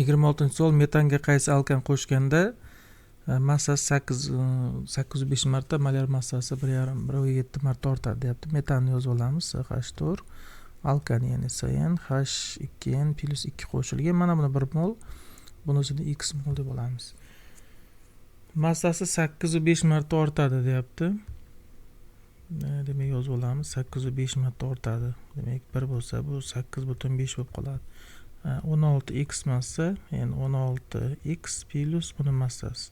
26-savol. Metanga qaysi alkan qo'shganda massasi 805 marta, molar massasi 1,7 marta ortadi deyapti. Metanni yozib olamiz. CH4 alkan, ya'ni CN H2N plus 2 qo'shilgan. Mana buni 1 mol, bunisini x mol deb olamiz. Massasi 805 marta ortadi deyapti. Demak yozib olamiz. 805 marta ortadi. Demak 1 bo'lsa bu 8,5 bo'lib qoladi. 16x massa, ya'ni 16x plus buni massasi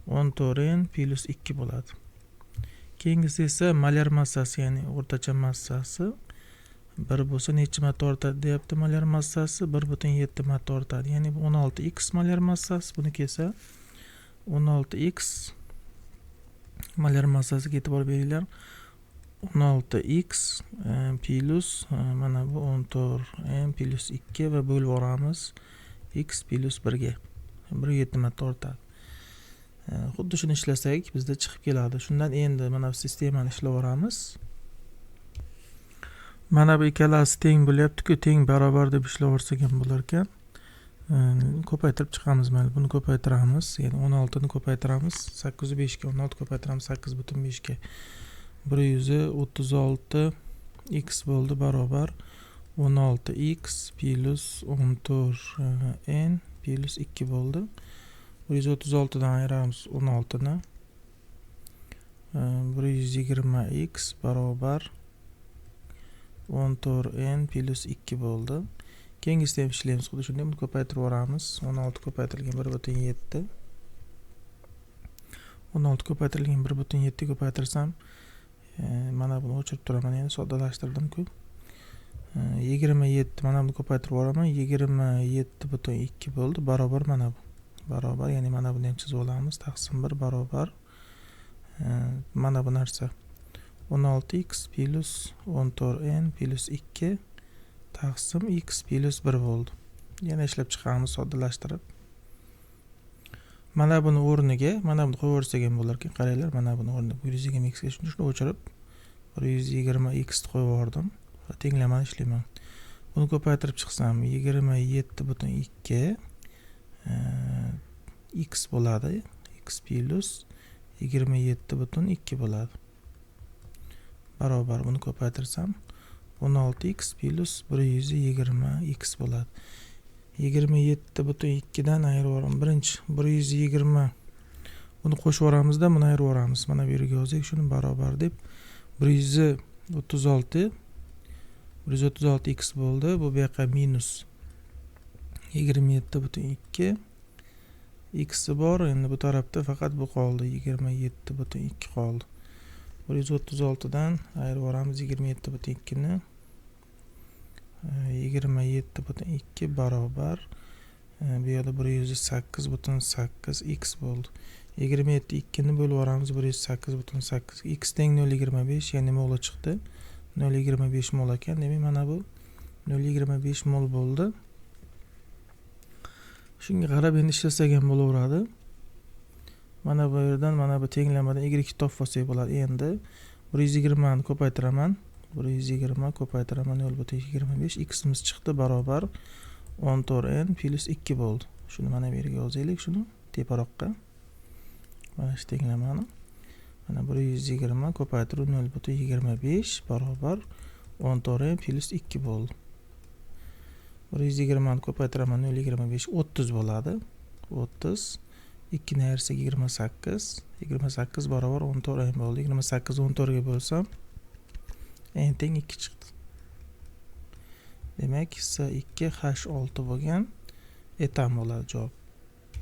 14n plus 2 bo'ladi. Keyingisi esa molar massasi, ya'ni o'rtacha massasi 1 bo'lsa necha marta ortadi deyapti. Molar massasi 1,7 marta ortadi. Ya'ni 16x molar massasi, buniki esa 16x molar massasi e'tibor beringlar. 16x plus mana bu 14n plus 2 va bo'lib yuboramiz x plus 1 ga 1,7 marta ortadi. Xuddi shuni ishlasak bizda chiqib keladi. Shundan endi mana bu sistemani ishlab olamiz. Mana bu ikkalasi teng bo'lyapti-ku, teng barobar deb ishlab olsak ham bo'lar ekan. Ko'paytirib chiqamiz. Mana buni ko'paytiramiz. Ya'ni 16 ni ko'paytiramiz. 805 ga 16 ko'paytiramiz 8,5 ga 136x bo'ldi barobar 16x plus 14n plus 2 bo'ldi. 136 dan ayiramiz 16 ni. 120x barobar 14n plus 2 bo'ldi. Keyingisida ham ishlaymiz. Xuddi shunday buni ko'paytirib yuboramiz. 16 ko'paytirilgan 1,7. 16 ko'paytirilgan 1,7 ko'paytirsam mana buni o'chirib turaman, ya'ni soddalashtirdim-ku. 27 mana buni ko'paytirib yuboraman. 27,2 bo'ldi barobar mana bu. Barobar, ya'ni mana buni ham chizib olamiz. Taqsim 1 barobar mana bu narsa 16x plus 14n plus 2 taqsim x plus 1 bo'ldi. Yana ishlab chiqamiz soddalashtirib. Mana buni o'rniga mana buni qo'yib yuborsak ham bo'lar ekan. Qaranglar, mana buni o'rniga 120x ga shuni o'chirib 120x qo'yib yubordim va tenglamani ishlayman. Buni ko'paytirib chiqsam 27,2 x bo'ladi. X plus 27,2 bo'ladi. Barobar buni ko'paytirsam 16x plus 120x bo'ladi. 27,2 dan ayirib yuboraman. Birinchi 120 buni qo'shib yuboramizda, buni ayirib yuboramiz. Mana bu yerga yozaylik shuni barobar deb 136x bo'ldi. Bu yoqqa minus 27,2 x bor. Endi bu tarafda faqat bu qoldi. 27,2 qoldi. 136 dan ayirib yuboramiz 27,2 ni. 27,2 barobar bu yerda 108,8 x bo'ldi. 27,2 ni bo'lib yuboramiz 108,8. X teng 0,25, ya'ni mol chiqdi. 0,25 mol ekan. Demak mana bu 0,25 mol bo'ldi. Shunga qarab endi ishlasak ham bo'laveradi. Mana bu yerdan mana bu tenglamadan y topib bo'ladi. Endi 120 ni ko'paytiraman. 120 ko'paytiraman 0,25 x'imiz chiqdi barobar 14n plus 2 bo'ldi. Shuni mana bu yerga yozaylik, shuni teparoqqa. Mana shu tenglamani. Mana 120 ko'paytirib 0,25 barobar 14n plus 2 bo'ldi. 120 ni ko'paytiraman 0,25 30 bo'ladi. 30 2 ni ayirsak 28. 28 barobar 14n bo'ldi. 28 14 ga bo'lsam n teng 2 chiqdi. Demak S2H6 bo'lgan etan bo'ladi javob.